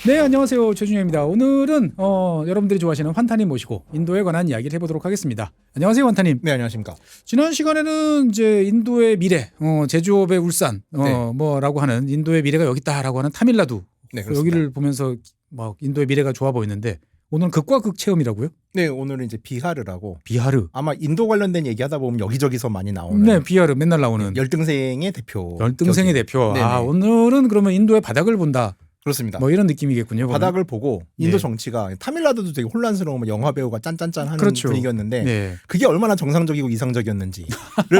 네, 안녕하세요. 최준영입니다. 오늘은 여러분들이 좋아하시는 환타님 모시고 인도에 관한 이야기를 해보도록 하겠습니다. 안녕하세요, 환타님. 네, 안녕하십니까. 지난 시간에는 이제 인도의 미래, 제조업의 울산, 네. 뭐라고 하는 인도의 미래가 여기 있다라고 하는 타밀나두 네, 그렇습니다. 여기를 보면서 막 인도의 미래가 좋아 보이는데 오늘은 극과 극 체험이라고요? 네, 오늘은 이제 비하르라고 비하르. 아마 인도 관련된 얘기하다 보면 여기저기서 많이 나오는 네, 비하르 맨날 나오는 열등생의 대표. 열등생의 대표. 네네. 오늘은 그러면 인도의 바닥을 본다. 그렇습니다. 뭐 이런 느낌이겠군요. 그러면. 바닥을 보고 인도 네. 정치가 타밀나두도 되게 혼란스러운 영화 배우가 짠짠짠 하는 그렇죠. 분위기였는데 네. 그게 얼마나 정상적이고 이상적이었는지를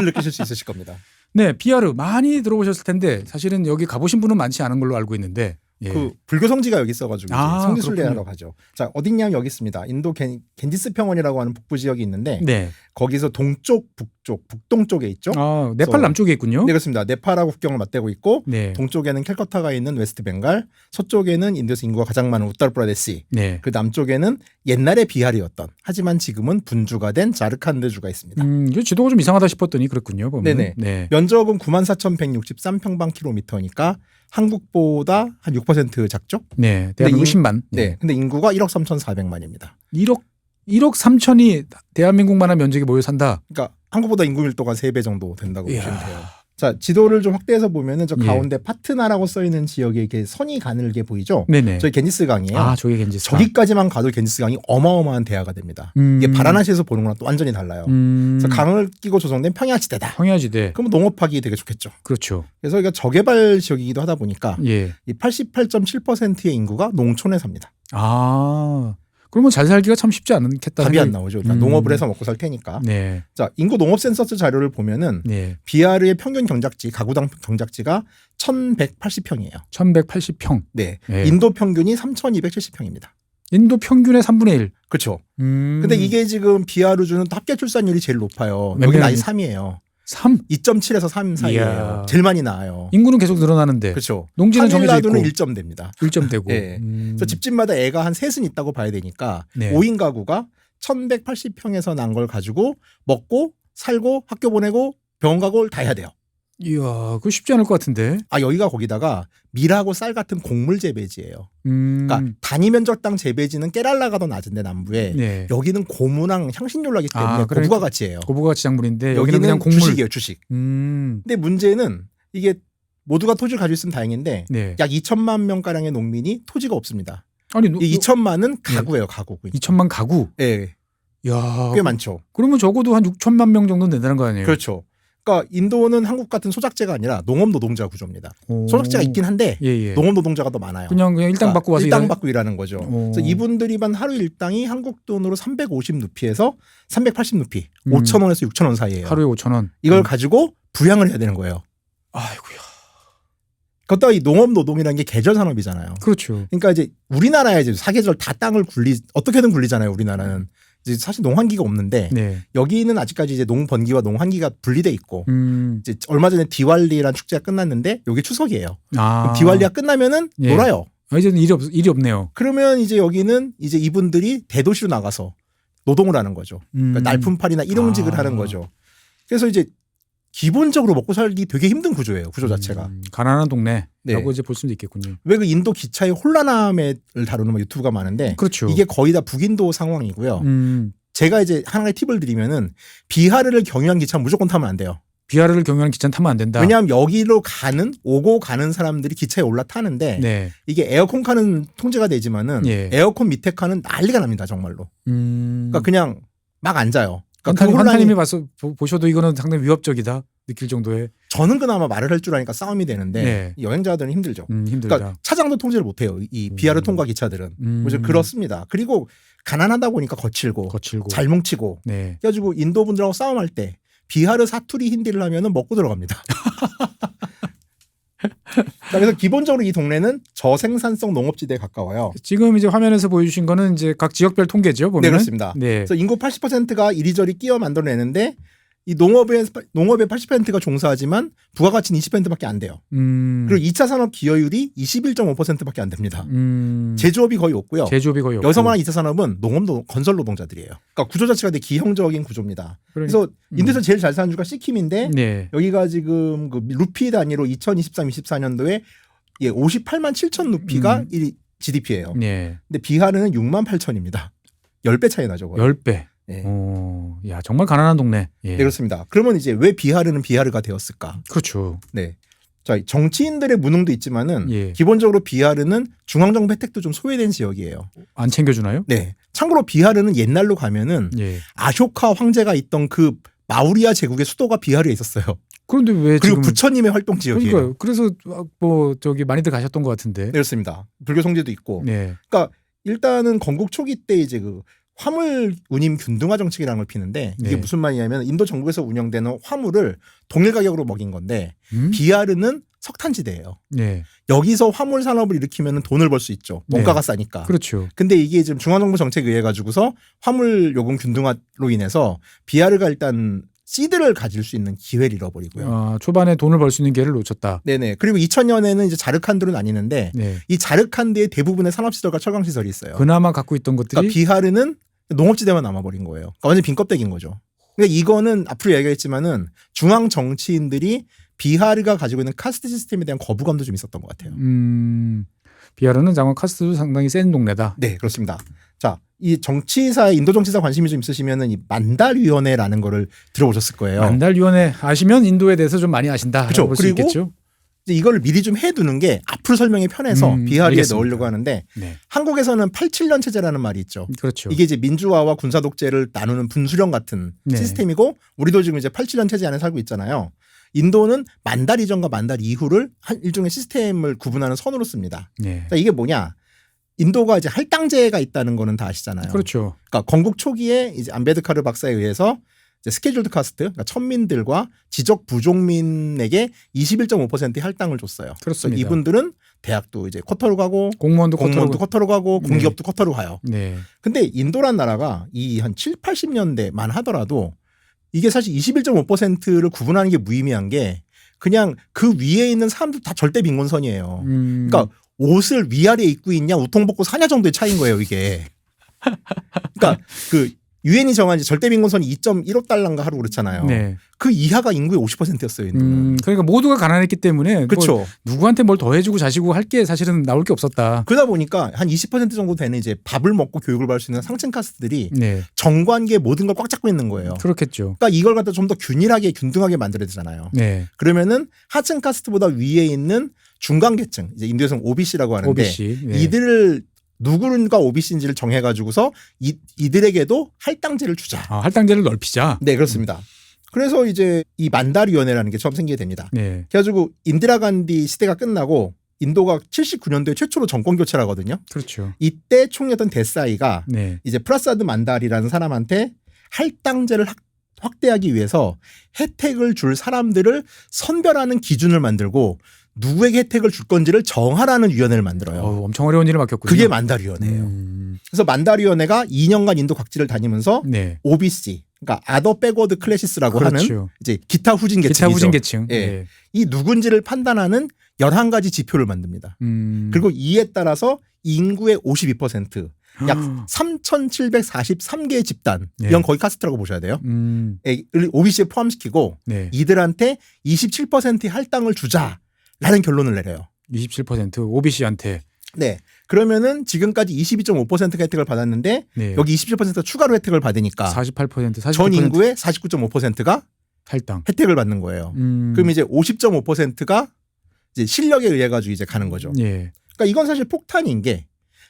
느끼실 수 있으실 겁니다. 네, 비하르 많이 들어보셨을 텐데 사실은 여기 가보신 분은 많지 않은 걸로 알고 있는데 예. 그 불교 성지가 여기 있어가지고 아, 성지순례하러 그렇군요. 가죠. 자, 어딨냐면 여기 있습니다. 인도 겐지스 평원이라고 하는 북부 지역이 있는데 네. 거기서 동쪽, 북쪽, 북동쪽에 있죠. 네팔 그래서- 남쪽에 있군요. 네, 그렇습니다. 네팔하고 국경을 맞대고 있고 네. 동쪽에는 캘커타가 있는 웨스트 벵갈, 서쪽에는 인도에서 인구가 가장 많은 우타르프라데시, 네. 그 남쪽에는 옛날에 비하리였던 하지만 지금은 분주가 된 자르칸드주가 있습니다. 이게 지도가 좀 이상하다 싶었더니 그렇군요. 보면. 네네. 네. 면적은 94,163평방킬로미터니까 한국보다 한 6% 작죠? 네. 대한민국 인- 10만. 네. 근데 인구가 1억 3,400만입니다. 1억 3천이 대한민국만한 면적이 모여 산다. 그러니까 한국보다 인구 밀도가 3배 정도 된다고 이야. 보시면 돼요. 자, 지도를 좀 확대해서 보면은 저 예. 가운데 파트나라고 써 있는 지역에 이렇게 선이 가늘게 보이죠? 네네. 저기 겐지스 강이에요. 저게 겐지스. 저기까지만 가도 겐지스 강이 어마어마한 대하가 됩니다. 이게 바라나시에서 보는 거랑 또 완전히 달라요. 그래서 강을 끼고 조성된 평야지대다. 평야지대. 그러면 농업하기 되게 좋겠죠. 그렇죠. 그래서 이게 저개발 지역이기도 하다 보니까 예. 이 88.7%의 인구가 농촌에 삽니다. 그러면 잘 살기가 참 쉽지 않겠다. 답이 안 나오죠. 그러니까 음. 농업을 해서 먹고 살 테니까. 네. 자, 인구 농업 센서스 자료를 보면은 네. 비하르의 평균 경작지, 가구당 경작지가 1,180평이에요. 1180평. 네. 네. 인도 평균이 3,270평입니다. 인도 평균의 3분의 1. 그렇죠. 근데 근데 이게 지금 비하르주는 합계 출산율이 제일 높아요. 몇 여기는 아예 명입니까? 3이에요. 3. 2.7에서 3 사이예요. 이야. 제일 많이 나와요. 인구는 계속 늘어나는데 그렇죠. 농지는 정해져 있고 타밀나두는 1점 됩니다. 1점 되고. 네. 그래서 집집마다 애가 한 셋은 있다고 봐야 되니까 네. 5인 가구가 1,180평에서 난 걸 가지고 먹고 살고 학교 보내고 병원 가고 다 해야 돼요. 이야, 그거 쉽지 않을 것 같은데. 여기가 거기다가 밀하고 쌀 같은 곡물 재배지예요. 그러니까 단위 면적당 재배지는 깨랄라가 더 낮은데 남부에 네. 여기는 고무랑 향신료라기 때문에 그러니까 고부가 가치예요. 고부가 지작물인데 여기는 여기는 그냥 곡물. 주식이에요, 주식. 음. 근데 문제는 이게 모두가 토지를 가지고 있으면 다행인데 네. 약 2천만 명 가량의 농민이 토지가 없습니다. 아니, 이 2천만은 가구예요, 가구. 2천만 가구. 예, 야, 꽤 많죠. 그러면 적어도 한 6천만 명 정도는 된다는 거 아니에요? 그렇죠. 그러니까 인도는 한국 같은 소작제가 아니라 농업 노동자 구조입니다. 오. 소작제가 있긴 한데 예. 농업 노동자가 더 많아요. 그냥 일당 받고 와서 일당 받고 일하는 거죠. 오. 그래서 이분들이만 하루 일당이 한국 돈으로 350루피에서 380루피, 음. 5,000원에서 6,000원 사이예요. 하루에 5,000원. 이걸 가지고 부양을 해야 되는 거예요. 아이고야. 그것도 이 농업 노동이라는 게 계절 산업이잖아요. 그렇죠. 그러니까 이제 우리나라에 이제 사계절 다 땅을 어떻게든 굴리잖아요. 우리나라는 이제 사실 농한기가 없는데 네. 여기는 아직까지 이제 농번기와 농한기가 분리돼 있고 이제 얼마 전에 디왈리라는 축제가 끝났는데 여기 추석이에요. 그럼 디왈리가 끝나면은 예. 놀아요. 이제는 일이 없네요. 그러면 이제 여기는 이제 이분들이 대도시로 나가서 노동을 하는 거죠. 그러니까 날품팔이나 일용직을 하는 거죠. 그래서 이제 기본적으로 먹고 살기 되게 힘든 구조예요. 구조 자체가. 가난한 동네라고 네. 이제 볼 수도 있겠군요. 왜 그 인도 기차의 혼란함을 다루는 유튜브가 많은데 그렇죠. 이게 거의 다 북인도 상황이고요. 제가 이제 하나의 팁을 드리면은 비하르를 경유한 기차는 무조건 타면 안 돼요. 비하르를 경유하는 기차는 타면 안 된다. 왜냐하면 여기로 오고 가는 사람들이 기차에 올라타는데 네. 이게 에어컨 칸은 통제가 되지만은 예. 에어컨 밑에 칸은 난리가 납니다. 정말로. 그러니까 그냥 막 앉아요. 그러니까 그 환타님이 혼란이 보셔도 이거는 상당히 위협적이다 느낄 정도의. 저는 그나마 말을 할 줄 아니까 싸움이 되는데 네. 여행자들은 힘들죠. 힘들다. 그러니까 차장도 통제를 못해요. 이 비하르 통과 기차들은. 그래서 그렇습니다. 그리고 가난하다 보니까 거칠고 잘 뭉치고 네. 그래가지고 인도 분들하고 싸움할 때 비하르 사투리 힌디를 하면은 먹고 들어갑니다. 그래서 기본적으로 이 동네는 저생산성 농업지대에 가까워요. 지금 이제 화면에서 보여주신 거는 이제 각 지역별 통계죠. 보면. 네, 그렇습니다. 네. 그래서 인구 80%가 이리저리 끼어 만들어내는데 이 농업의 80%가 종사하지만 부가가치는 20%밖에 안 돼요. 그리고 2차 산업 기여율이 21.5%밖에 안 됩니다. 제조업이 거의 없고요. 제조업이 거의 없고. 여기서 말하는 2차 산업은 건설 노동자들이에요. 그러니까 구조 자체가 되게 기형적인 구조입니다. 그래서 인도에서 제일 잘 사는 주가 시킴인데 네. 여기가 지금 그 루피 단위로 2023-24년도에 58만 7천 루피가 이 GDP예요. 예. 근데 비하르는 6만 8천입니다. 10배 차이 나죠. 거의. 10배. 네. 야, 정말 가난한 동네. 예. 네, 그렇습니다. 그러면 이제 왜 비하르는 비하르가 되었을까? 그렇죠. 네. 자, 정치인들의 무능도 있지만은 예. 기본적으로 비하르는 중앙정부 혜택도 좀 소외된 지역이에요. 안 챙겨주나요? 네. 참고로 비하르는 옛날로 가면은 예. 아쇼카 황제가 있던 그 마우리아 제국의 수도가 비하르에 있었어요. 그런데 왜 그리고 지금 부처님의 활동 지역이에요. 그러니까요. 그래서 뭐 저기 많이들 가셨던 것 같은데. 네, 그렇습니다. 불교 성지도 있고. 네. 그러니까 일단은 건국 초기 때 이제 그 화물 운임 균등화 정책이라는 걸 피는데 이게 네. 무슨 말이냐면 인도 정부에서 운영되는 화물을 동일 가격으로 먹인 건데 비하르는 석탄지대예요. 네. 여기서 화물 산업을 일으키면 돈을 벌 수 있죠. 원가가 네. 싸니까. 그렇죠. 근데 이게 지금 중앙정부 정책에 의해 가지고서 화물 요금 균등화로 인해서 비하르가 일단 시드를 가질 수 있는 기회를 잃어버리고요. 초반에 돈을 벌 수 있는 기회를 놓쳤다. 네네. 그리고 2000년에는 이제 자르칸드로 나뉘는데 네. 이 자르칸드의 대부분의 산업시설과 철강시설이 있어요. 그나마 갖고 있던 것들이 그러니까 비하르는 농업지대만 남아버린 거예요. 그러니까 완전 빈 껍데기인 거죠. 그러니까 이거는 앞으로 얘기했지만은 중앙 정치인들이 비하르가 가지고 있는 카스트 시스템에 대한 거부감도 좀 있었던 것 같아요. 비하르는 장원 카스트도 상당히 센 동네다. 네, 그렇습니다. 자, 이 정치사에 인도 정치사 관심이 좀 있으시면은 이 만달위원회라는 거를 들어보셨을 거예요. 만달위원회 아시면 인도에 대해서 좀 많이 아신다. 그렇죠. 볼수 그리고 있겠죠. 이제 이걸 미리 좀 해두는 게 앞으로 설명이 편해서 비하르에 알겠습니다. 넣으려고 하는데 네. 한국에서는 87년 체제라는 말이 있죠. 그렇죠. 이게 이제 민주화와 군사 독재를 나누는 분수령 같은 네. 시스템이고 우리도 지금 이제 87년 체제 안에 살고 있잖아요. 인도는 만달 이전과 만달 이후를 한 일종의 시스템을 구분하는 선으로 씁니다. 네. 그러니까 이게 뭐냐? 인도가 이제 할당제가 있다는 거는 다 아시잖아요. 그렇죠. 그러니까 건국 초기에 이제 암베드카르 박사에 의해서 이제 스케줄드 카스트, 그러니까 천민들과 지적 부족민에게 21.5%의 할당을 줬어요. 그렇습니다. 그래서 이분들은 대학도 이제 쿼터로 가고 공무원도 쿼터로 가고 네. 공기업도 쿼터로 가요. 네. 근데 인도란 나라가 이 한 7, 80년대만 하더라도 이게 사실 21.5%를 구분하는 게 무의미한 게 그냥 그 위에 있는 사람들 다 절대 빈곤선이에요. 그러니까 옷을 위아래 입고 있냐 우통 벗고 사냐 정도의 차이인 거예요, 이게. 그러니까 그 유엔이 정한 이제 절대 빈곤선이 2.15달러인가 하루 그렇잖아요. 네. 그 이하가 인구의 50%였어요, 인도는. 그러니까 모두가 가난했기 때문에 그렇죠. 뭐 누구한테 뭘 더해주고 자시고 할 게 사실은 나올 게 없었다. 그러다 보니까 한 20% 정도 되는 이제 밥을 먹고 교육을 받을 수 있는 상층 카스트들이 네. 정관계 모든 걸 꽉 잡고 있는 거예요. 그렇겠죠. 그러니까 이걸 갖다 좀 더 균일하게 균등하게 만들어야 되잖아요. 네. 그러면은 하층 카스트보다 위에 있는 중간 계층, 이제 인도에서는 OBC라고 하는데 OBC. 네. 이들을 누구가 OBC인지를 정해가지고서 이들에게도 할당제를 주자. 할당제를 넓히자. 네, 그렇습니다. 그래서 이제 이 만다리위원회라는 게 처음 생기게 됩니다. 네. 그래가지고 인디라 간디 시대가 끝나고 인도가 79년도에 최초로 정권 교체를 하거든요. 그렇죠. 이때 총리였던 데사이가 네. 이제 프라사드 만달이라는 사람한테 할당제를 확대하기 위해서 혜택을 줄 사람들을 선별하는 기준을 만들고 누구에게 혜택을 줄 건지를 정하라는 위원회를 만들어요. 엄청 어려운 일을 맡겼군요. 그게 만달위원회예요. 그래서 만달위원회가 2년간 인도 각지를 다니면서 네. OBC, 그러니까 아더 백워드 클래시스라고 그렇죠. 하는 이제 기타 후진 계층이죠. 기타 후진 계층. 예. 네. 이 누군지를 판단하는 11가지 지표를 만듭니다. 그리고 이에 따라서 인구의 52%, 약 3,743개의 집단, 네. 이건 거의 카스트라고 보셔야 돼요. OBC에 포함시키고 네. 이들한테 27%의 할당을 주자라는 결론을 내려요. 27% OBC한테. 네. 그러면은 지금까지 22.5%가 혜택을 받았는데 네. 여기 27% 추가로 혜택을 받으니까 48%, 전 인구의 49.5%가 할당. 혜택을 받는 거예요. 그럼 이제 50.5%가 이제 실력에 의해 가지고 이제 가는 거죠. 예. 그러니까 이건 사실 폭탄인 게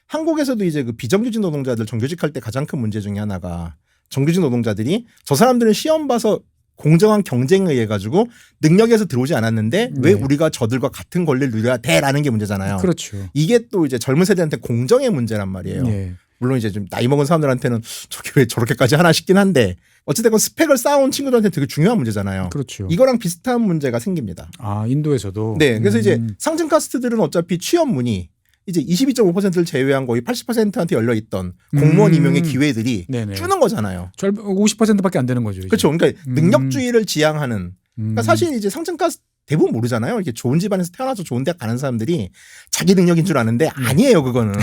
한국에서도 이제 그 비정규직 노동자들 정규직할 때 가장 큰 문제 중에 하나가 정규직 노동자들이 저 사람들은 시험 봐서 공정한 경쟁에 의해 가지고 능력에서 들어오지 않았는데 왜 우리가 저들과 같은 권리를 누려야 돼라는 게 문제잖아요. 그렇죠. 이게 또 이제 젊은 세대한테 공정의 문제란 말이에요. 예. 물론 이제 좀 나이 먹은 사람들한테는 저게 왜 저렇게까지 하나 싶긴 한데 어쨌든 스펙을 쌓아온 친구들한테 되게 중요한 문제잖아요. 그렇죠. 이거랑 비슷한 문제가 생깁니다. 인도에서도. 네, 그래서 이제 상층 카스트들은 어차피 취업문이 이제 22.5%를 제외한 거의 80%한테 열려 있던 공무원 임용의 기회들이 네네. 주는 거잖아요. 50%밖에 안 되는 거죠. 이제. 그렇죠. 그러니까 능력주의를 지향하는. 그러니까 사실 이제 상층 카스트 대부분 모르잖아요. 이렇게 좋은 집안에서 태어나서 좋은 대학 가는 사람들이 자기 능력인 줄 아는데 아니에요, 그거는.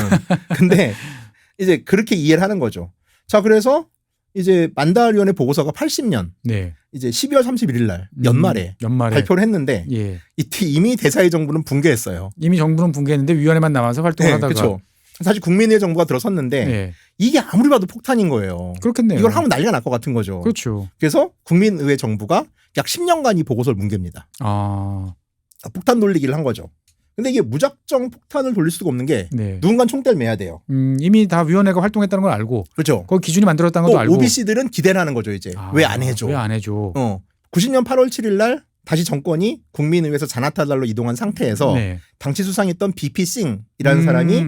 근데 이제 그렇게 이해를 하는 거죠. 자, 그래서 이제 만달위원회 보고서가 80년 네. 이제 12월 31일 날 연말에 발표를 했는데 예. 이때 이미 대사의 정부는 붕괴했어요. 이미 정부는 붕괴했는데 위원회만 남아서 활동을 네, 하다가 그렇죠. 사실 국민의회 정부가 들어섰는데 네. 이게 아무리 봐도 폭탄인 거예요. 그렇겠네요. 이걸 하면 난리가 날 것 같은 거죠. 그렇죠. 그래서 국민의회 정부가 약 10년간 이 보고서를 뭉갭니다. 아, 폭탄 돌리기를 한 거죠. 근데 이게 무작정 폭탄을 돌릴 수가 없는 게 네. 누군가는 총대를 매야 돼요. 이미 다 위원회가 활동했다는 걸 알고 그렇죠. 거기 기준이 만들었다는 것도 또 알고 OBC들은 기대를 하는 거죠. 이제 왜 안 해줘? 왜 안 해줘? 90년 8월 7일 날 다시 정권이 국민의회에서 자나타달로 이동한 상태에서 네. 당시 수상했던 BP 싱이라는 사람이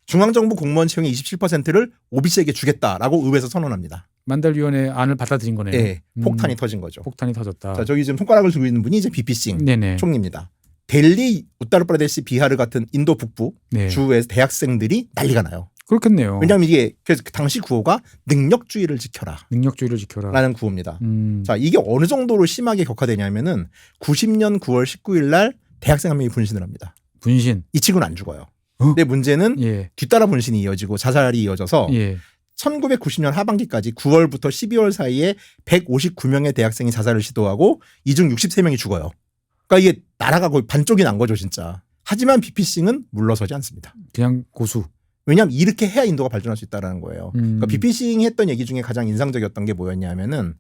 중앙정부 공무원 채용의 27%를 OBC에게 주겠다라고 의회에서 선언합니다. 만달위원회 안을 받아들인 거네요. 네, 폭탄이 터진 거죠. 폭탄이 터졌다. 자, 저기 지금 손가락을 들고 있는 분이 이제 BP 싱 네네. 총리입니다. 델리, 우타르프라데시, 비하르 같은 인도 북부 네. 주의 대학생들이 난리가 나요. 그렇겠네요. 왜냐하면 이게 그래서 그 당시 구호가 능력주의를 지켜라. 능력주의를 지켜라. 라는 구호입니다. 음. 자, 이게 어느 정도로 심하게 격화되냐면은 90년 9월 19일 날 대학생 한 명이 분신을 합니다. 분신. 이 친구는 안 죽어요. 어? 근데 문제는 예. 뒤따라 분신이 이어지고 자살이 이어져서 예. 1990년 하반기까지 9월부터 12월 사이에 159명의 대학생이 자살을 시도하고 이 중 63명이 죽어요. 그러니까 이게 나라가 거의 반쪽이 난 거죠, 진짜. 하지만 BP싱은 물러서지 않습니다. 그냥 고수. 왜냐하면 이렇게 해야 인도가 발전할 수 있다는 거예요. 그러니까 음. BP싱이 했던 얘기 중에 가장 인상적이었던 게 뭐였냐면은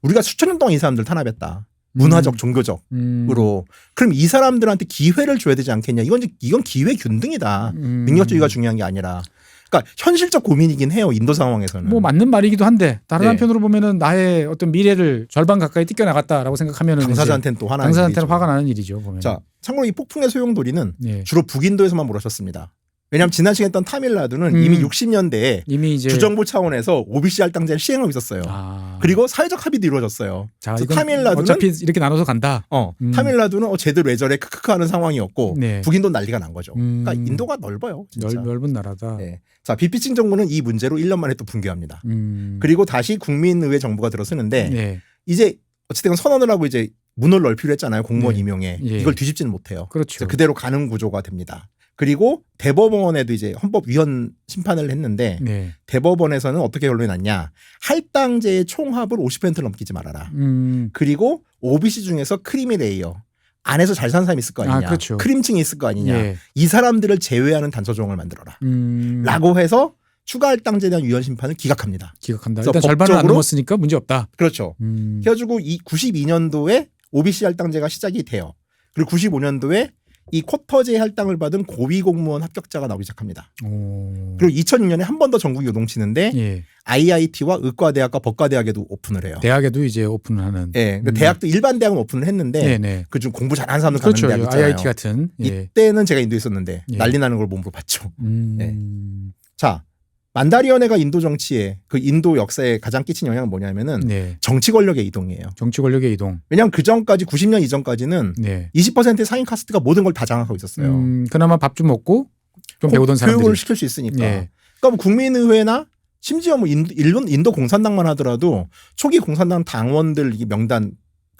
우리가 수천 년 동안 이 사람들 탄압했다. 문화적, 종교적으로. 그럼 이 사람들한테 기회를 줘야 되지 않겠냐. 이건 기회 균등이다. 능력주의가 중요한 게 아니라. 그러니까 현실적 고민이긴 해요. 인도 상황에서는. 뭐 맞는 말이기도 한데 다른 네. 한편으로 보면은 나의 어떤 미래를 절반 가까이 뜯겨나갔다라고 생각하면은 당사자한테는 또 화나는 당사자한테는 일이죠. 화가 나는 일이죠. 보면. 자, 참고로 이 폭풍의 소용돌이는 예. 주로 북인도에서만 몰아쳤습니다. 왜냐하면 지난 시간에 했던 타밀나두는 이미 60년대에 이미 이제 주정부 차원에서 OBC 할당제를 시행하고 있었어요. 그리고 사회적 합의도 이루어졌어요. 자, 그래서 이건 타밀나두는 어차피 이렇게 나눠서 간다. 타밀나두는 쟤들 왜 저래 크크크 하는 상황이었고 네. 북인도 난리가 난 거죠. 그러니까 인도가 넓어요. 진짜. 넓은 나라다. 네. 자, BP싱 정부는 이 문제로 1년 만에 또 붕괴합니다. 그리고 다시 국민의회 정부가 들어서는데 네. 이제 어쨌든 선언을 하고 이제 문을 넓히려 했잖아요. 공무원 네. 임용에. 예. 이걸 뒤집지는 못해요. 그렇죠. 그래서 그대로 가는 구조가 됩니다. 그리고 대법원에도 이제 헌법위헌 심판을 했는데 네. 대법원에서는 어떻게 결론이 났냐. 할당제의 총합을 50%를 넘기지 말아라. 그리고 OBC 중에서 크리미 레이어. 안에서 잘 사는 사람이 있을 거 아니냐. 그렇죠. 크림층이 있을 거 아니냐. 예. 이 사람들을 제외하는 단서 조항을 만들어라. 라고 해서 추가 할당제에 대한 위헌 심판을 기각합니다. 기각한다. 그래서 일단 절반을 안 법적으로 넘었으니까 문제 없다. 그렇죠. 그래가지고 이 92년도에 OBC 할당제가 시작이 돼요. 그리고 95년도에 이 쿼터제 할당을 받은 고위공무원 합격자가 나오기 시작합니다. 오. 그리고 2006년에 한 번 더 전국이 요동치는데 예. IIT와 의과대학과 법과대학에도 오픈을 해요. 대학에도 이제 오픈을 하는. 예, 근데 대학도 일반 대학은 오픈을 했는데 네네. 그중 공부 잘하는 사람들 그렇죠. 가는 대학 있잖아요. IIT 같은. 예. 이때는 제가 인도에 있었는데 예. 난리 나는 걸 몸으로 봤죠. 네. 자, 만다리연회가 인도 정치에 그 인도 역사에 가장 끼친 영향은 뭐냐면은 네. 정치 권력의 이동이에요. 정치 권력의 이동. 왜냐하면 그 전까지 90년 이전까지는 네. 20%의 상인 카스트가 모든 걸 다 장악하고 있었어요. 그나마 밥 좀 먹고 좀 배우던 사람들이. 교육을 시킬 수 있으니까. 예. 그러니까 뭐 국민의회나 심지어 뭐 인도 공산당만 하더라도 초기 공산당 당원들 이 명단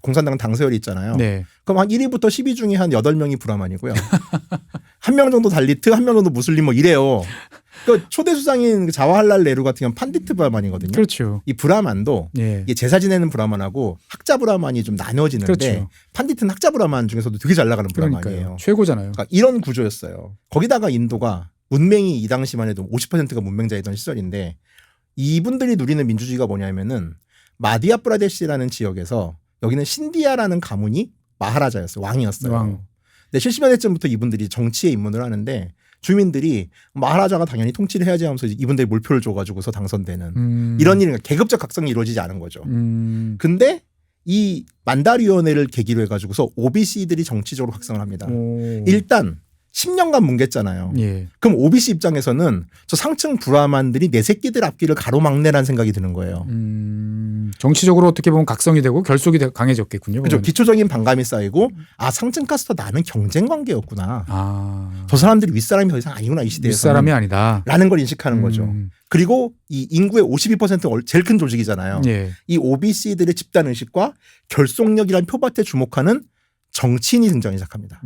공산당 당서열이 있잖아요. 네. 그럼 한 1위부터 10위 중에 한 8명이 브라만이고요. 한 명 정도 달리트, 한 명 정도 무슬림 뭐 이래요. 그 초대 수상인 자와할랄 네루 같은 경우는 판디트 브라만이거든요. 그렇죠. 이 브라만도 예. 이게 제사 지내는 브라만하고 학자 브라만이 좀 나눠지는데 그렇죠. 판디트는 학자 브라만 중에서도 되게 잘 나가는 그러니까요. 브라만이에요. 최고잖아요. 그러니까 이런 구조였어요. 거기다가 인도가 문맹이 이 당시만 해도 50%가 문맹자이던 시절인데 이분들이 누리는 민주주의가 뭐냐면은 마디아 프라데시라는 지역에서 여기는 신디아라는 가문이 마하라자였어요. 왕이었어요. 왕. 근데 70년대쯤부터 이분들이 정치에 입문을 하는데 주민들이 마하라자가 당연히 통치를 해야지 하면서 이분들이 몰표를 줘가지고서 당선되는 이런 일이 계급적 각성이 이루어지지 않은 거죠. 근데 이 만다리위원회를 계기로 해가지고서 OBC들이 정치적으로 확성을 합니다. 일단 10년간 뭉갰잖아요. 예. 그럼 OBC 입장에서는 저 상층 브라만들이 내 새끼들 앞길을 가로막네라는 생각이 드는 거예요. 정치적으로 어떻게 보면 각성이 되고 결속이 강해졌겠군요. 그렇죠. 그러면. 기초적인 반감이 쌓이고 상층 카스터 나는 경쟁 관계였구나. 아. 저 사람들이 윗사람이 더 이상 아니구나 이 시대에서. 윗사람이 아니다. 라는 걸 인식하는 거죠. 그리고 이 인구의 52%가 제일 큰 조직이잖아요. 예. 이 OBC들의 집단 의식과 결속력이라는 표밭에 주목하는 정치인이 등장하기 시작합니다.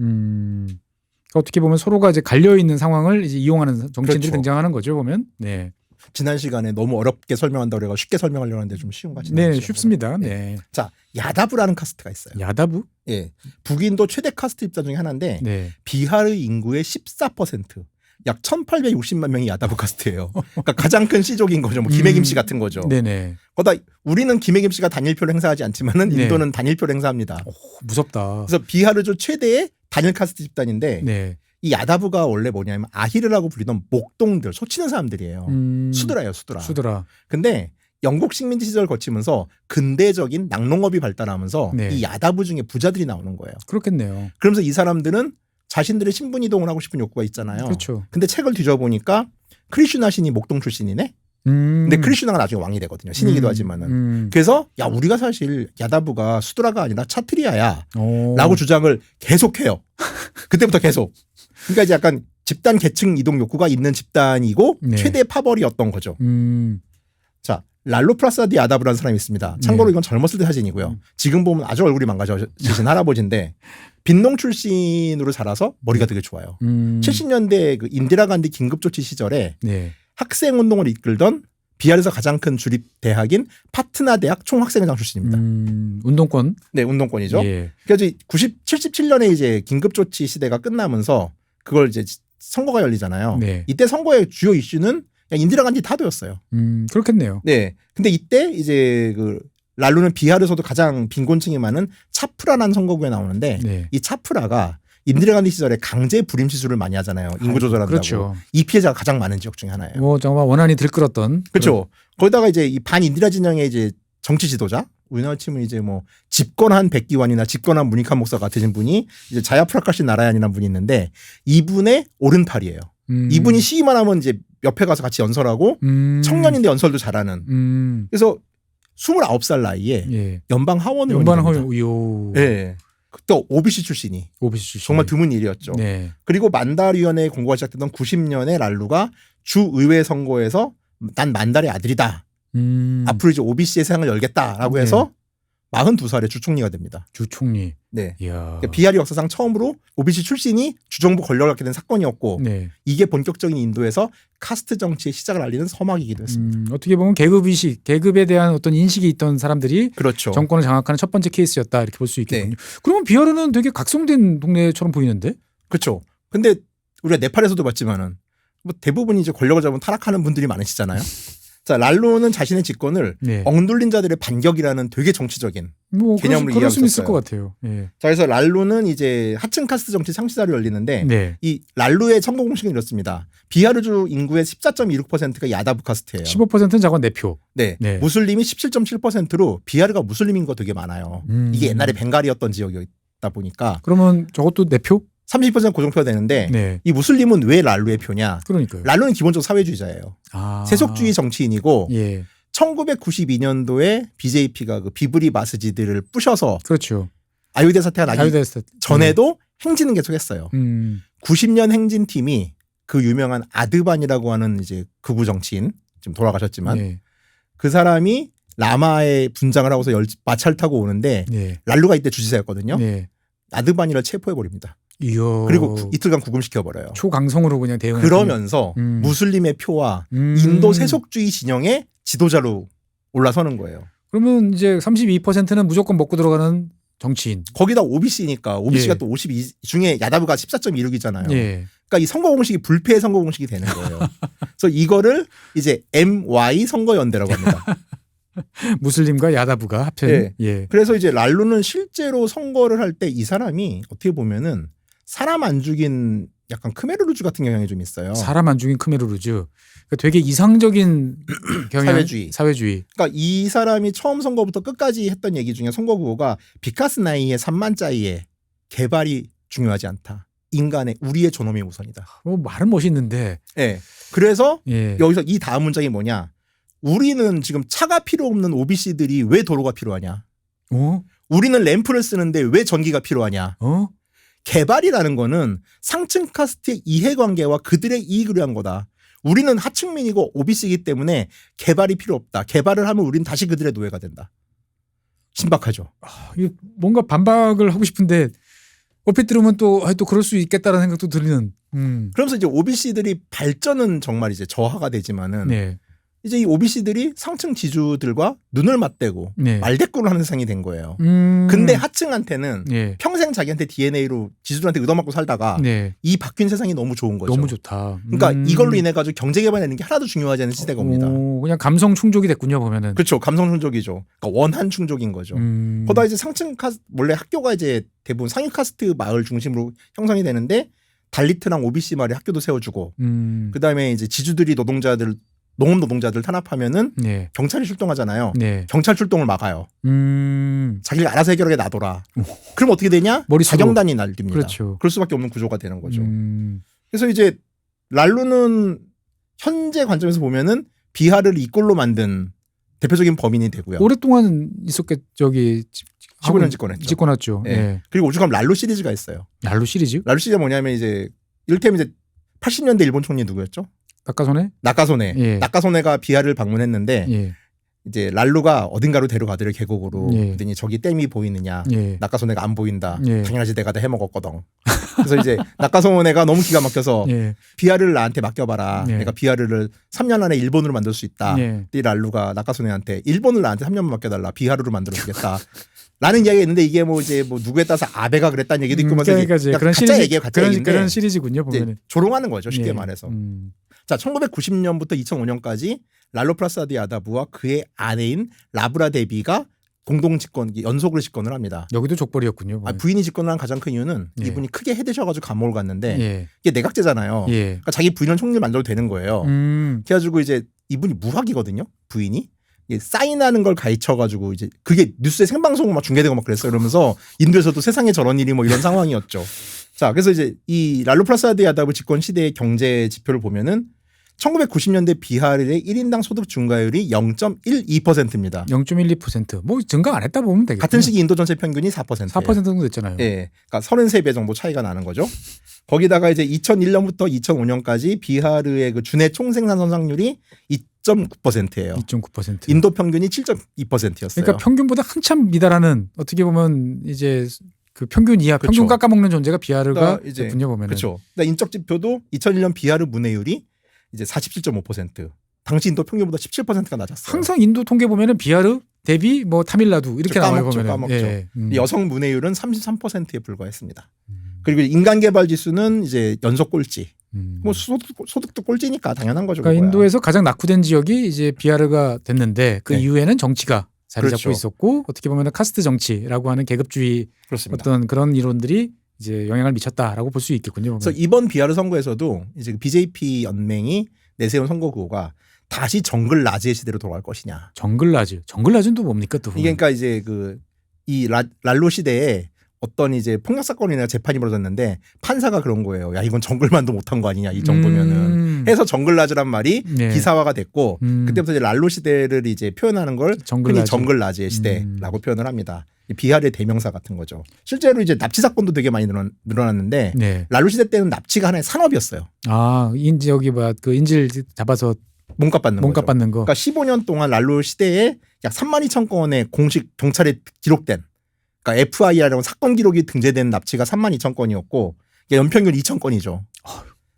어떻게 보면 서로가 이제 갈려 있는 상황을 이제 이용하는 정치인들이 그렇죠. 등장하는 거죠. 보면. 네. 지난 시간에 너무 어렵게 설명한다고 그래가 쉽게 설명하려고 하는데 좀 쉬운 것 같지 네, 않죠? 쉽습니다. 네. 자, 야다부라는 카스트가 있어요. 야다부? 예. 북인도 최대 카스트 입자 중에 하나인데 네. 비하르 인구의 14%. 약 1,860만 명이 야다부 카스트예요. 그러니까 가장 큰 씨족인 거죠. 뭐 김해김 씨 같은 거죠. 네네. 거다 우리는 김해김 씨가 단일표를 행사하지 않지만은 네. 인도는 단일표를 행사합니다. 무섭다. 그래서 비하르주 최대의 단일 카스트 집단인데 네. 이 야다부가 원래 뭐냐면 아히르라고 불리던 목동들, 소치는 사람들이에요. 수드라예요, 수드라. 수드라. 근데 영국 식민지 시절을 거치면서 근대적인 낙농업이 발달하면서 네. 이 야다부 중에 부자들이 나오는 거예요. 그렇겠네요. 그러면서 이 사람들은 자신들의 신분 이동을 하고 싶은 욕구가 있잖아요. 그렇죠. 근데 책을 뒤져보니까 크리슈나 신이 목동 출신이네? 근데 크리슈나가 나중에 왕이 되거든요. 신이기도 하지만은. 그래서 야 우리가 사실 야다부가 수드라가 아니라 차트리아야 라고 주장을 계속해요. 그때부터 계속. 그러니까 이제 약간 집단 계층 이동 욕구가 있는 집단이고 네. 최대 파벌이었던 거죠. 자 랄로 프라사디 야다부라는 사람이 있습니다. 참고로 이건 젊었을 때 사진이고요. 지금 보면 아주 얼굴이 망가져지신 할아버지인데 빈농 출신으로 자라서 머리가 되게 좋아요. 70년대 그 인디라 간디 긴급조치 시절에 네. 학생 운동을 이끌던 비하르에서 가장 큰 주립 대학인 파트나 대학 총학생회장 출신입니다. 운동권. 네, 운동권이죠. 예. 그래서 77년에 이제 긴급조치 시대가 끝나면서 그걸 이제 선거가 열리잖아요. 네. 이때 선거의 주요 이슈는 그냥 인디라 간디 타도였어요. 그렇겠네요. 네. 근데 이때 이제 그 랄루는 비하르에서도 가장 빈곤층이 많은 차프라라는 선거구에 나오는데 네. 이 차프라가 인디라 간디 시절에 강제 불임 시술을 많이 하잖아요. 인구 조절한다고. 그렇죠. 이 피해자가 가장 많은 지역 중에 하나예요. 뭐 정말 원한이 들끓었던. 그렇죠. 거기다가 이제 이 반 인디라 진영의 이제 정치 지도자 우리나라 치면 이제 뭐 집권한 백기환이나 집권한 무니칸 목사 같으신 분이 이제 자야프라카시 나라얀이라는 분이 있는데 이분의 오른팔이에요. 이분이 시위만 하면 이제 옆에 가서 같이 연설하고 청년인데 연설도 잘하는. 그래서 29살 나이에 예. 연방 하원 연방 의원이 하원 의원. 네. 그때 OBC 출신이 오비스 출신. 정말 드문 일이었죠. 네. 그리고 만달위원회 공고가 시작됐던 90년에 랄루가 주 의회 선거에서 난 만달의 아들이다. 앞으로 이제 OBC의 세상을 열겠다라고 해서 42살에 주총리가 됩니다. 주총리. 네. 이야. 그러니까 비하리 역사상 처음으로 OBC 출신이 주정부 권력을 갖게 된 사건이었고 네. 이게 본격적인 인도에서 카스트 정치의 시작을 알리는 서막이기도 했습니다. 어떻게 보면 계급의식, 계급에 대한 어떤 인식이 있던 사람들이 그렇죠. 정권을 장악하는 첫 번째 케이스였다 이렇게 볼 수 있겠군요. 네. 그러면 비하르는 되게 각성된 동네처럼 보이는데? 그렇죠. 근데 우리가 네팔에서도 봤지만은 뭐 대부분 이제 권력을 잡으면 타락하는 분들이 많으시잖아요. 자, 랄로는 자신의 집권을 네. 억눌린 자들의 반격이라는 되게 정치적인 뭐 개념으로 그럴 수 있을 이해하고 것 같아요. 예. 자, 그래서 랄로는 이제 하층 카스트 정치 창시자로 열리는데 네. 이 랄로의 선거 공식은 이렇습니다. 비하르주 인구의 14.26%가 야다부 카스트예요. 15%는 자관 내표. 네. 네. 무슬림이 17.7%로 비하르가 무슬림인 거 되게 많아요. 이게 옛날에 벵갈이었던 지역이다 보니까 그러면 저것도 내표? 30% 고정표가 되는데 네. 이 무슬림은 왜 랄로의 표냐? 그러니까요. 랄로는 기본적으로 사회주의자예요. 아. 세속주의 정치인이고 예. 1992년도에 BJP가 그 비브리 마스지드를 부셔서 그렇죠. 아유대 사태가 나기 자유대사 전에도 행진은 계속했어요. 90년 행진팀이 그 유명한 아드반이라고 하는 이제 극우 정치인 지금 돌아가셨지만 예. 그 사람이 라마에 분장을 하고서 마차를 타고 오는데 예. 랄루가 이때 주지사였거든요. 예. 아드반이를 체포해 버립니다. 이야. 그리고 이틀간 구금시켜 버려요. 초강성으로 그냥 대응. 그러면서 무슬림의 표와 인도 세속주의 진영의 지도자로 올라서는 거예요. 그러면 이제 32%는 무조건 먹고 들어가는 정치인. 거기다 OBC니까 OBC가 예. 또 52 중에 야다부가 14.16이잖아요. 예. 그러니까 이 선거 공식이 불패의 선거 공식이 되는 거예요. 그래서 이거를 이제 MY 선거연대라고 합니다. 무슬림과 야다부가 합친. 예. 예. 그래서 이제 랄루는 실제로 선거를 할 때 이 사람이 어떻게 보면은 사람 안 죽인 약간 크메르루즈 같은 경향이 좀 있어요. 사람 안 죽인 크메르루즈. 그러니까 되게 이상적인 경향. 사회주의. 그러니까 이 사람이 처음 선거부터 끝까지 했던 얘기 중에 선거 구호가 비카스 나이의 3만짜리의 개발이 중요하지 않다. 인간의 우리의 존엄이 우선이다. 뭐 말은 멋있는데. 예. 그래서 예. 여기서 이 다음 문장이 뭐냐? 우리는 지금 차가 필요 없는 OBC들이 왜 도로가 필요하냐? 어? 우리는 램프를 쓰는데 왜 전기가 필요하냐? 어? 개발이라는 거는 상층 카스트의 이해관계와 그들의 이익을 위한 거다. 우리는 하층민이고 OBC이기 때문에 개발이 필요 없다. 개발을 하면 우리는 다시 그들의 노예가 된다. 신박하죠. 이거 뭔가 반박을 하고 싶은데 얼핏 들으면 또 그럴 수 있겠다라는 생각도 들리는. 그러면서 이제 OBC들이 발전은 정말 이제 저하가 되지만은 네. 이제 이 OBC들이 상층 지주들과 눈을 맞대고 네. 말대꾸를 하는 세상이 된 거예요. 근데 하층한테는 예. 평생 자기한테 DNA로 지주들한테 얻어맞고 살다가 네. 이 바뀐 세상이 너무 좋은 거죠. 너무 좋다. 그러니까 이걸로 인해 가지고 경제 개발하는 게 하나도 중요하지 않은 시대가 옵니다. 그냥 감성 충족이 됐군요 보면은. 그렇죠. 감성 충족이죠. 그러니까 원한 충족인 거죠. 거기다 이제 상층 원래 학교가 이제 대부분 상위 카스트 마을 중심으로 형성이 되는데 달리트랑 OBC 마을에 학교도 세워주고 그다음에 이제 지주들이 농업 노동자들 탄압하면은 네. 경찰이 출동하잖아요. 네. 경찰 출동을 막아요. 자기가 알아서 해결하게 놔둬라. 그럼 어떻게 되냐? 머릿수로. 자경단이 날립니다. 그렇죠. 그럴 수밖에 없는 구조가 되는 거죠. 그래서 이제 랄루는 현재 관점에서 보면은 비하를 이꼴로 만든 대표적인 범인이 되고요. 오랫동안 있었겠 저기 15년 집권했죠. 집권했죠. 예. 예. 그리고 오죽하면 랄루 시리즈가 있어요. 랄루 시리즈? 랄루 시리즈가 뭐냐면 이제 이를테면 이제 80년대 일본 총리 누구였죠? 낙하손에? 나카소네. 예. 나카소네가 비하를 방문했는데 예. 이제 랄루가 어딘가로 데려가더래 계곡으로. 예. 그랬더니 저기 댐이 보이느냐. 예. 나카소네가 안 보인다. 예. 당연하지 내가 다 해먹었거든. 그래서 이제 나카소네가 너무 기가 막혀서 예. 비하를 나한테 맡겨봐라. 예. 내가 비하를 3년 안에 일본으로 만들 수 있다. 예. 이 랄루가 나카소네한테 일본을 나한테 3년만 맡겨달라. 비하르로 만들어주겠다. 라는 이야기가 있는데 이게 뭐 이제 뭐 누구에 따라서 아베가 그랬다는 얘기도 있고 그러니까 이제 그런 가짜 시리즈 얘기예요. 가짜 얘기인데 그런 시리즈군요 이제 보면은. 조롱하는 거죠. 쉽게 예. 말해서. 자, 1990년부터 2005년까지 랄로 프라사드 야다부와 그의 아내인 라브라 데비가 공동 집권 연속으로 집권을 합니다. 여기도 족벌이었군요. 부인이 집권을 한 가장 큰 이유는 예. 이분이 크게 해드셔가지고 감옥을 갔는데 예. 이게 내각제잖아요. 예. 그러니까 자기 부인을 총리를 만들어도 되는 거예요. 그래가지고 이제 이분이 무학이거든요. 부인이. 사인하는 걸 가르쳐가지고 이제 그게 뉴스에 생방송으로 막 중계되고 막 그랬어요. 그러면서 인도에서도 세상에 저런 일이 뭐 이런 상황이었죠. 자, 그래서 이제 이 랄로 프라사드 야다부 집권 시대의 경제 지표를 보면은 1990년대 비하르의 1인당 소득 증가율이 0.12%입니다. 0.12%. 뭐 증가 안 했다 보면 되겠죠. 같은 시기 인도 전체 평균이 4%예요. 4% 정도 됐잖아요. 예. 그러니까 33배 정도 차이가 나는 거죠. 거기다가 이제 2001년부터 2005년까지 비하르의 그 주내 총생산 성장률이 2.9%예요. 2.9%. 인도 평균이 7.2%였어요. 그러니까 평균보다 한참 미달하는 어떻게 보면 이제 그 평균 이하, 그렇죠. 평균 깎아먹는 존재가 비하르가 그러니까 이제 됐군요 보면은. 그렇죠. 그러니까 인적 지표도 2001년 비하르 문해율이 이제 47.5%. 당시 인도 평균보다 17%가 낮았어요. 항상 인도 통계 보면은 비하르 대비 뭐 타밀나두 이렇게 나와요 까먹죠, 보면은. 까먹죠. 예. 여성 문해율은 33%에 불과했습니다. 그리고 인간 개발 지수는 이제 연속 꼴찌. 뭐 소득도 꼴찌니까 당연한 거죠. 그러니까 그거야. 인도에서 가장 낙후된 지역이 이제 비하르가 됐는데 그 네. 이후에는 정치가 자리 그렇죠. 잡고 있었고 어떻게 보면 카스트 정치라고 하는 계급주의 그렇습니다. 어떤 그런 이론들이 이제 영향을 미쳤다라고 볼 수 있겠군요. 보면. 그래서 이번 비하르 선거에서도 이제 BJP 연맹이 내세운 선거 구호가 다시 정글 라지의 시대로 돌아갈 것이냐. 정글라즈는 또 뭡니까 또? 이게 그러니까 이제 이 랄로 시대에 어떤 이제 폭력 사건이나 재판이 벌어졌는데 판사가 그런 거예요. 야 이건 정글만도 못한 거 아니냐 이 정도면은 해서 정글라즈란 말이 네. 기사화가 됐고 그때부터 이제 랄로 시대를 이제 표현하는 걸 흔히 정글라즈. 정글라즈의 시대라고 표현을 합니다. 비하르의 대명사 같은 거죠. 실제로 이제 납치 사건도 되게 많이 늘어났는데 네. 랄로 시대 때는 납치가 하나의 산업이었어요. 아 인지 여기 뭐야 그 인질 잡아서 몸값 받는 몸값 거죠. 받는 거. 그러니까 15년 동안 랄로 시대에 약 32,000건의 공식 경찰에 기록된 그러니까 FIR이라는 사건 기록이 등재된 납치가 32,000건이었고 연평균 2,000건이죠.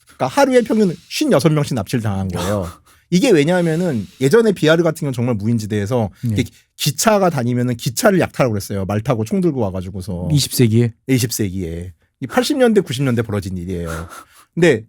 그러니까 하루에 평균 56명씩 납치를 당한 거예요. 이게 왜냐하면은 예전에 비하르 같은 경우는 정말 무인지대에서 네. 기차가 다니면은 기차를 약탈하고 그랬어요. 말 타고 총 들고 와가지고서 20세기에 20세기에 80년대 90년대 벌어진 일이에요. 근데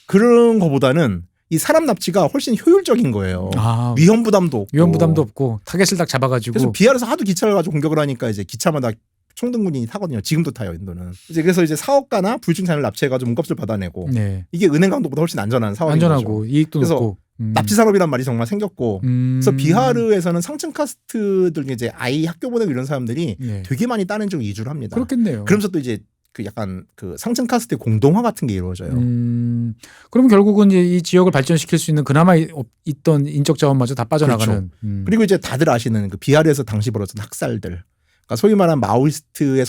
그런 거보다는 이 사람 납치가 훨씬 효율적인 거예요. 아, 위험 부담도 없고. 위험 부담도 없고 타겟을 딱 잡아가지고. 그래서 비하르에서 하도 기차를 가지고 공격을 하니까 이제 기차마다 총등군인이 타거든요. 지금도 타요 인도는. 이제 그래서 이제 사업가나 불충 자녀를 납치해가지고 몸값을 받아내고 네. 이게 은행 강도보다 훨씬 안전한 사업인 안전하고 거죠. 이익도 그래서 높고. 납치 산업이란 말이 정말 생겼고. 그래서 비하르에서는 상층 카스트들 이제 아이 학교 보내고 이런 사람들이 네. 되게 많이 다른 쪽으로 이주를 합니다. 그렇겠네요. 그러면서 또 이제 그 약간 그 상층 카스트의 공동화 같은 게 이루어져요. 그럼 결국은 이제 이 지역을 발전시킬 수 있는 그나마 있던 인적 자원마저 다 빠져나가는. 그리고 이제 다들 아시는 그 비하르에서 당시 벌어졌던 학살들. 그러니까 소위 말하는 마오이스트의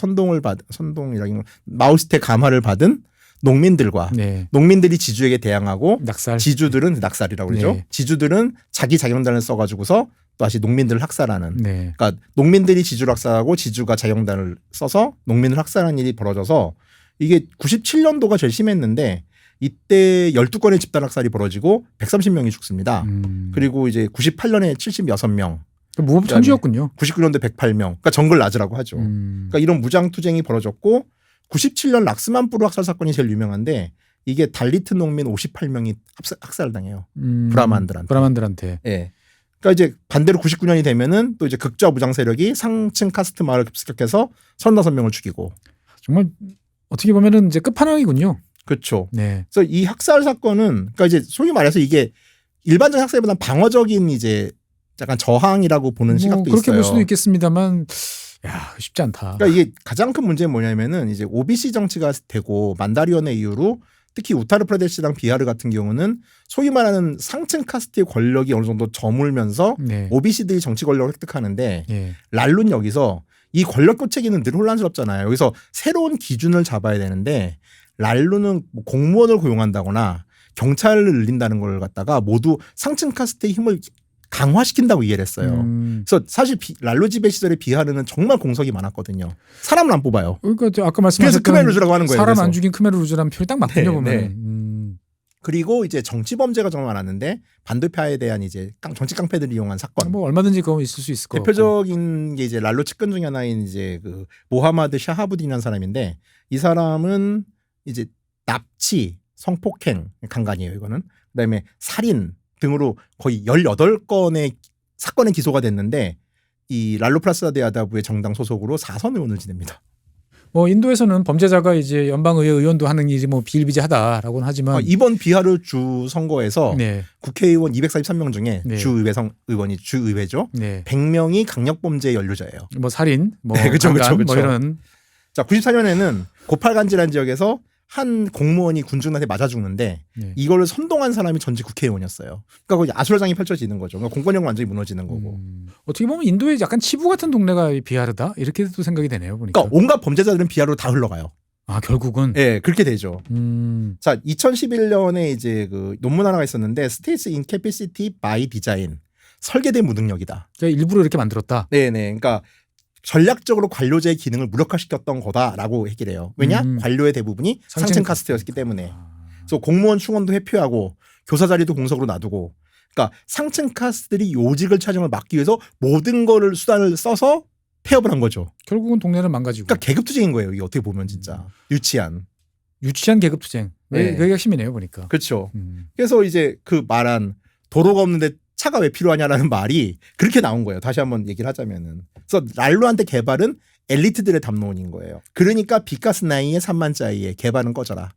마오이스트의 감화를 받은 농민들과 네. 농민들이 지주에게 대항하고 낙살. 지주들은 낙살이라고 그러죠. 네. 지주들은 자기 자경단을 써가지고서 또 다시 농민들을 학살하는. 네. 그러니까 농민들이 지주를 학살하고 지주가 자경단을 써서 농민을 학살하는 일이 벌어져서 이게 97년도가 제일 심했는데 이때 12건의 집단 학살이 벌어지고 130명이 죽습니다. 그리고 이제 98년에 76명. 무법천지였군요. 99년도 108명. 그러니까 정글 나즈라고 하죠. 그러니까 이런 무장투쟁이 벌어졌고 97년 락스만푸르 학살 사건이 제일 유명한데 이게 달리트 농민 58명이 학살당해요. 브라만들한테. 예. 그러니까 이제 반대로 99년이 되면은 또 이제 극좌 무장 세력이 상층 카스트 마을을 급습격해서 35명을 죽이고. 정말 어떻게 보면은 이제 끝판왕이군요. 그렇죠. 네. 그래서 이 학살 사건은 그러니까 이제 소위 말해서 이게 일반적인 학살보다는 방어적인 이제 약간 저항이라고 보는 시각도 그렇게 있어요. 볼 수도 있겠습니다만, 야 쉽지 않다. 그러니까 이게 가장 큰 문제는 뭐냐면은 이제 OBC 정치가 되고 만다리언의 이후로 특히 우타르 프라데시랑 비하르 같은 경우는 소위 말하는 상층 카스트의 권력이 어느 정도 저물면서 네. OBC들이 정치 권력을 획득하는데 예. 랄룬 여기서 이 권력 교체기는 늘 혼란스럽잖아요. 여기서 새로운 기준을 잡아야 되는데 랄룬은 뭐 공무원을 고용한다거나 경찰을 늘린다는 걸 갖다가 모두 상층 카스트의 힘을 강화시킨다고 이해를 했어요. 그래서 사실 랄루 지배 시절에 비하르는 정말 공석이 많았거든요. 사람을 안 뽑아요. 그러니까 아까 그래서 말씀하셨던 크메르주라고 하는 거예요. 사람 그래서. 안 죽인 크메르주라는 표현이 딱 맞군요. 네, 보면. 네. 그리고 이제 정치 범죄가 정말 많았는데 반도파에 대한 이제 정치 깡패들이 이용한 사건. 뭐 얼마든지 그거 있을 수 있을 것 같고. 대표적인 게 이제 랄루 측근 중에 하나인 이제 그 모하마드 샤하부딘이라는 사람인데 이 사람은 이제 납치, 성폭행 강간이에요. 이거는. 그다음에 살인 등으로 거의 18건의 사건에 기소가 됐는데 이 랄루 프라사데 아다부의 정당 소속으로 4선 의원을 지냅니다. 뭐 인도에서는 범죄자가 이제 연방의회 의원도 하는 일이 뭐 비일비재하다라고는 하지만 이번 비하르 주 선거에서 네. 국회의원 243명 중에 네. 의원이 주의회죠. 네. 100명이 강력범죄 연루자예요. 뭐 살인, 뭐 네, 그쵸, 강간, 그쵸, 그쵸. 뭐 이런. 자, 94년에는 고팔간지라는 지역에서 한 공무원이 군중한테 맞아 죽는데 네. 이거를 선동한 사람이 전직 국회의원이었어요. 그러니까 거기 아수라장이 펼쳐지는 거죠. 그러니까 공권력 완전히 무너지는 거고. 어떻게 보면 인도의 약간 치부 같은 동네가 비하르다 이렇게도 생각이 되네요. 보니까. 그러니까 온갖 범죄자들은 비하로 다 흘러가요. 아 결국은. 예, 네, 그렇게 되죠. 자, 2011년에 이제 그 논문 하나가 있었는데 States Incapacity by Design. 설계된 무능력이다. 그러니까 일부러 이렇게 만들었다. 네네. 그러니까 전략적으로 관료제의 기능을 무력화시켰던 거다라고 얘기를 해요. 왜냐? 관료의 대부분이 상층 카스트였기 때문에. 그래서 공무원 충원도 회피하고 교사 자리도 공석으로 놔두고 그러니까 상층 카스트들이 요직을 차정을 막기 위해서 모든 거를 수단을 써서 폐업을 한 거죠. 결국은 동네는 망가지고. 그러니까 계급투쟁인 거예요. 이게 어떻게 보면 진짜. 유치한 계급투쟁. 네. 그게 핵심이네요. 보니까. 그렇죠. 그래서 이제 그 말한 도로가 없는데 차가 왜 필요하냐라는 말이 그렇게 나온 거예요. 다시 한번 얘기를 하자면은. 그래서 랄루한테 개발은 엘리트들의 담론인 거예요. 그러니까 비카스 나이의 3만짜리의 개발은 꺼져라.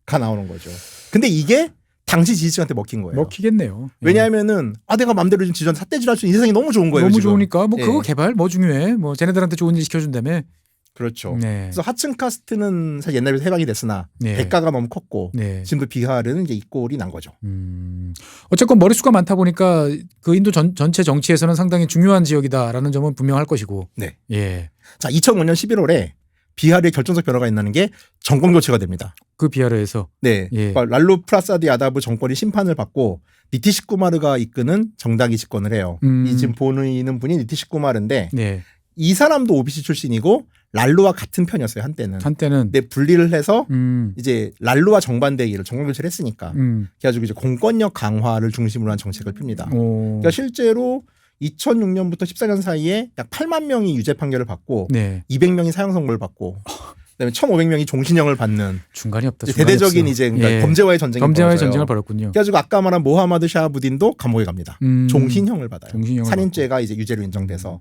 가 나오는 거죠. 근데 이게 당시 지지층한테 먹힌 거예요. 먹히겠네요. 왜냐하면은 내가 맘대로 좀 지전 삿대질할 수 있는 세상이 너무 좋은 거예요. 너무 지금. 좋으니까 뭐 예. 그거 개발 뭐 중요해. 뭐 쟤네들한테 좋은 일 시켜준다며. 그렇죠. 네. 그래서 하층 카스트는 사실 옛날에 해방이 됐으나 네. 대가가 너무 컸고 네. 지금도 비하르는 이제 이 꼴이 난 거죠. 어쨌건 머릿수가 많다 보니까 그 인도 전체 정치에서는 상당히 중요한 지역이다라는 점은 분명할 것이고. 네. 예. 자, 2005년 11월에 비하르의 결정적 변화가 있다는 게 정권 교체가 됩니다. 그 비하르에서. 네. 예. 그러니까 랄루 프라사드 야다브 정권이 심판을 받고 니티시 쿠마르가 이끄는 정당이 집권을 해요. 이 지금 보는 분이 니티시 쿠마르인데 네. 이 사람도 OBC 출신이고 랄루와 같은 편이었어요. 한때는. 근데 분리를 해서 이제 랄루와 정반대의 길을 정권 교체를 했으니까. 그래가지고 이제 공권력 강화를 중심으로 한 정책을 핍니다. 그러니까 실제로 2006년부터 14년 사이에 약 8만 명이 유죄 판결을 받고 네. 200명이 사형 선고를 받고 그다음에 1,500명이 종신형을 받는 중간이 없다. 대대적인 이제 그러니까 예. 범죄와의 전쟁이 범죄와의 벌어져요. 전쟁을 벌였군요. 그래가지고 아까 말한 모하마드 샤하부딘도 감옥에 갑니다. 종신형을 받아요. 살인죄가 이제 유죄로 인정돼서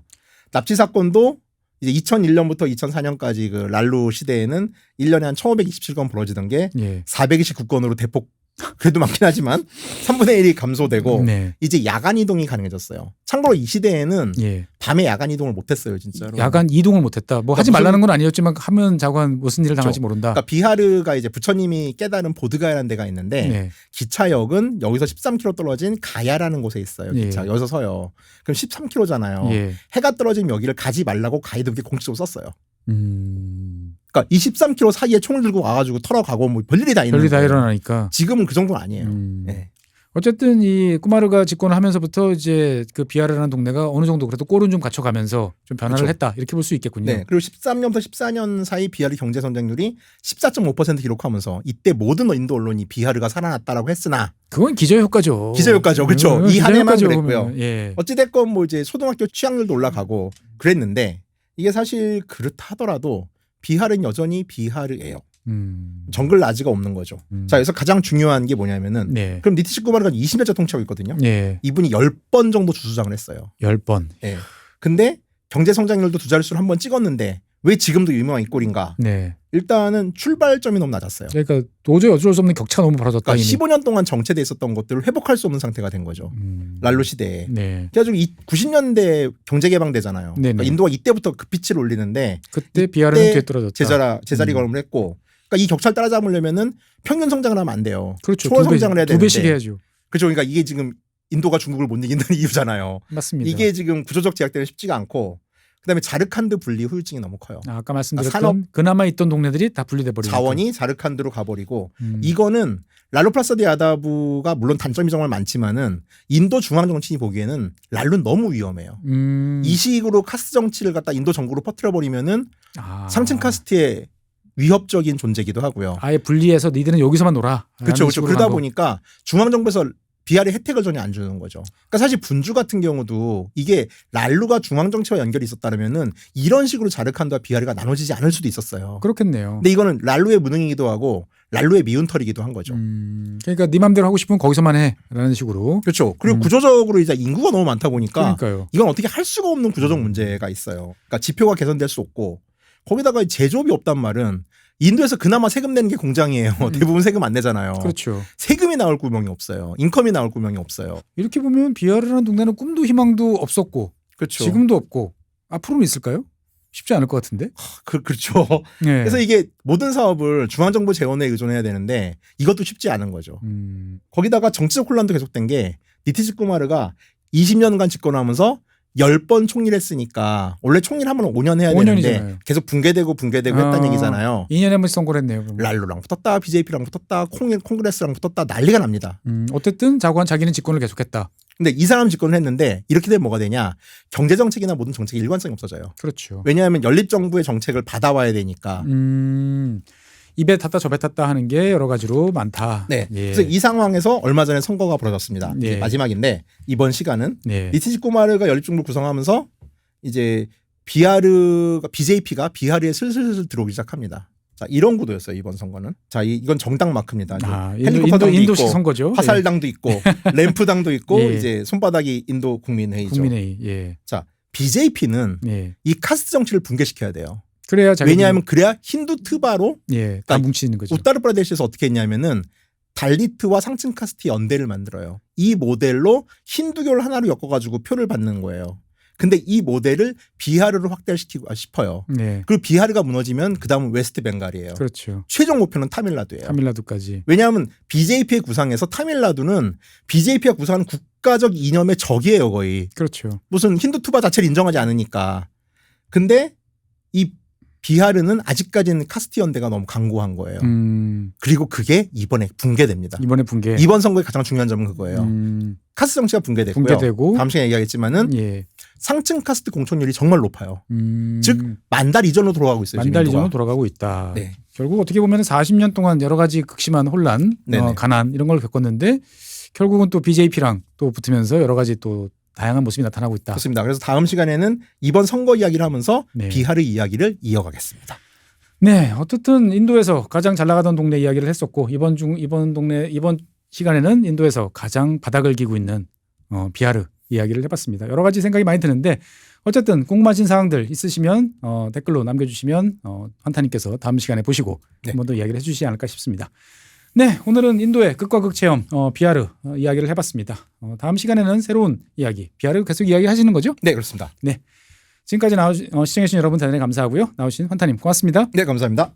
납치 사건도 이제 2001년부터 2004년까지 그 랄루 시대에는 1년에 한 1,527건 벌어지던 게 예. 429건으로 대폭 그래도 많긴 하지만 3분의 1이 감소되고 네. 이제 야간 이동이 가능해졌어요. 참고로 이 시대에는 예. 밤에 야간 이동을 못했어요, 진짜로. 야간 이동을 못했다. 뭐 그러니까 하지 말라는 건 아니었지만 하면 자관 무슨 일을 당할지 모른다. 그러니까 비하르가 이제 부처님이 깨달은 보드가야라는 데가 있는데 네. 기차역은 여기서 13km 떨어진 가야라는 곳에 있어요. 기차 여기서 서요. 그럼 13km잖아요. 예. 해가 떨어지면 여기를 가지 말라고 가이드북에 공식적으로 썼어요. 그러니까 이 13km 사이에 총을 들고 와가지고 털어가고 뭐 별일이 다 있는 별일이 다 거예요. 일어나니까. 지금은 그 정도는 아니에요. 네. 어쨌든 이 쿠마르가 집권을 하면서부터 이제 그 비하르라는 동네가 어느 정도 그래도 꼴은 좀 갖춰가면서 좀 변화를 그렇죠. 했다 이렇게 볼 수 있겠군요. 네. 그리고 13년부터 14년 사이 비하르 경제 성장률이 14.5% 기록하면서 이때 모든 인도 언론이 비하르가 살아났다라고 했으나 그건 기저효과죠. 기저효과죠. 그렇죠. 이 한 해만 기저효과죠, 그랬고요. 보면. 예. 어찌됐건 뭐 이제 초등학교 취학률도 올라가고 그랬는데 이게 사실 그렇다더라도 비하르는 여전히 비하르예요. 정글 라지가 없는 거죠. 자, 그래서 가장 중요한 게 뭐냐면은 네. 그럼 니티시 쿠마르가 20년째 통치하고 있거든요. 예. 이분이 10번 정도 주수장을 했어요. 10번. 예. 근데 경제 성장률도 두 자릿수를 한번 찍었는데 왜 지금도 유명한 이 꼴인가? 네. 일단은 출발점이 너무 낮았어요. 그러니까 도저히 어쩔 수 없는 격차가 너무 벌어졌다. 그러니까 이미. 15년 동안 정체돼 있었던 것들을 회복할 수 없는 상태가 된 거죠. 랄로 시대에. 네. 그래가지고 90년대 경제 개방되잖아요. 그러니까 인도가 이때부터 급빛을 올리는데 그때 비하르는 뒤에 떨어졌다. 제자리 걸음을 했고, 그러니까 이 격차를 따라잡으려면은 평균 성장을 하면 안 돼요. 그렇죠. 초월 성장을 해야 되는데. 2배씩 해야죠. 그렇죠. 그러니까 이게 지금 인도가 중국을 못 이기는 이유잖아요. 맞습니다. 이게 지금 구조적 제약 때문에 쉽지가 않고, 그다음에 자르칸드 분리 후유증이 너무 커요. 아까 말씀드렸던 그나마 있던 동네들이 다 분리돼 버리고 자원이 자르칸드로 가버리고 이거는 랄루 프라사드 야다부가 물론 단점이 정말 많지만은 인도 중앙 정치인이 보기에는 랄루는 너무 위험해요. 이 식으로 카스트 정치를 갖다 인도 전국으로 퍼뜨려 버리면은 상층 카스트의 위협적인 존재이기도 하고요. 아예 분리해서 니들은 여기서만 놀아. 그렇죠. 그러다 보니까 중앙 정부에서 비하르 혜택을 전혀 안 주는 거죠. 그러니까 사실 분주 같은 경우도 이게 랄루가 중앙 정치와 연결이 있었다면은 이런 식으로 자르칸드와 비하르가 나눠지지 않을 수도 있었어요. 그렇겠네요. 근데 이거는 랄루의 무능이기도 하고 랄루의 미운 털이기도 한 거죠. 그러니까 네 맘대로 하고 싶으면 거기서만 해라는 식으로. 그렇죠. 그리고 구조적으로 이제 인구가 너무 많다 보니까 그러니까요. 이건 어떻게 할 수가 없는 구조적 문제가 있어요. 그러니까 지표가 개선될 수 없고 거기다가 제조업이 없단 말은 인도에서 그나마 세금 내는 게 공장이에요. 대부분 세금 안 내잖아요. 그렇죠. 세금이 나올 구멍이 없어요. 인컴이 나올 구멍이 없어요. 이렇게 보면 비하르라는 동네는 꿈도 희망도 없었고 그렇죠. 지금도 없고 앞으로는 있을까요? 쉽지 않을 것 같은데. 그렇죠. 네. 그래서 이게 모든 사업을 중앙정부 재원에 의존해야 되는데 이것도 쉽지 않은 거죠. 거기다가 정치적 혼란도 계속된 게 니티시 쿠마르가 20년간 집권하면서 10번 총리를 했으니까 원래 총리를 하면 5년 해야 5년이잖아요. 되는데 계속 붕괴되고 했다는 얘기잖아요. 2년에 한 번씩 선거를 했네요. 그러면. 랄루랑 붙었다, BJP랑 붙었다, 콩그레스랑 붙었다 난리가 납니다. 어쨌든 자기는 집권을 계속했다. 근데 이 사람 집권을 했는데 이렇게 되면 뭐가 되냐. 경제정책이나 모든 정책이 일관성이 없어져요. 그렇죠. 왜냐하면 연립정부의 정책을 받아와야 되니까. 입에 탔다 저배 탔다 하는 게 여러 가지로 많다. 네. 예. 그래서 이 상황에서 얼마 전에 선거가 벌어졌습니다. 예. 이제 마지막인데 이번 시간은 네. 니티시 쿠마르가 연립정부를 구성하면서 이제 BJP가 비하르에 슬슬 들어오기 시작합니다. 자, 이런 구도였어요. 이번 선거는. 자, 이건 정당 마크입니다. 헬리콥터당도 인도식 있고 선거죠. 화살당도 있고 램프당도 있고 예. 이제 손바닥이 인도 국민회의죠. 국민회의. 예. 자, BJP는 예. 이 카스트 정치를 붕괴시켜야 돼요. 그래야 왜냐하면 그래야 힌두 트바로 예, 다 뭉치는 거죠. 우타르프라데시에서 어떻게 했냐면은 달리트와 상층 카스트 연대를 만들어요. 이 모델로 힌두교를 하나로 엮어가지고 표를 받는 거예요. 근데 이 모델을 비하르로 확대시키고 싶어요. 네. 그리고 비하르가 무너지면 그 다음은 웨스트 벵갈이에요. 그렇죠. 최종 목표는 타밀나두예요. 타밀나두까지. 왜냐하면 BJP의 구상에서 타밀나두는 BJP가 구상하는 국가적 이념의 적이에요, 거의. 그렇죠. 무슨 힌두 투바 자체를 인정하지 않으니까. 근데 이 비하르는 아직까지는 카스트 연대가 너무 강고한 거예요. 그리고 그게 이번에 붕괴됩니다. 이번에 붕괴. 이번 선거의 가장 중요한 점은 그거예요. 카스트 정치가 붕괴됐고요. 붕괴되고. 다음 시간에 얘기하겠지만은 예. 상층 카스트 공천율이 정말 높아요. 즉 만달 이전으로 돌아가고 있어요. 만달 지금 이전으로 돌아가고 있다. 네. 결국 어떻게 보면 40년 동안 여러 가지 극심한 혼란, 가난 이런 걸 겪었는데 결국은 또 BJP랑 또 붙으면서 여러 가지 또 다양한 모습이 나타나고 있다. 그렇습니다. 그래서 다음 시간에는 이번 선거 이야기를 하면서 네. 비하르 이야기를 이어가겠습니다. 네, 어쨌든 인도에서 가장 잘 나가던 동네 이야기를 했었고 이번 시간에는 인도에서 가장 바닥을 기고 있는 비하르 이야기를 해봤습니다. 여러 가지 생각이 많이 드는데 어쨌든 궁금하신 사항들 있으시면 댓글로 남겨주시면 환타님께서 다음 시간에 보시고 네. 한 번 더 이야기를 해주시지 않을까 싶습니다. 네, 오늘은 인도의 극과 극 체험 비하르 이야기를 해봤습니다. 다음 시간에는 새로운 이야기 비하르 계속 이야기하시는 거죠? 네, 그렇습니다. 네, 지금까지 시청해주신 여러분 대단히 감사하고요. 나오신 환타님 고맙습니다. 네, 감사합니다.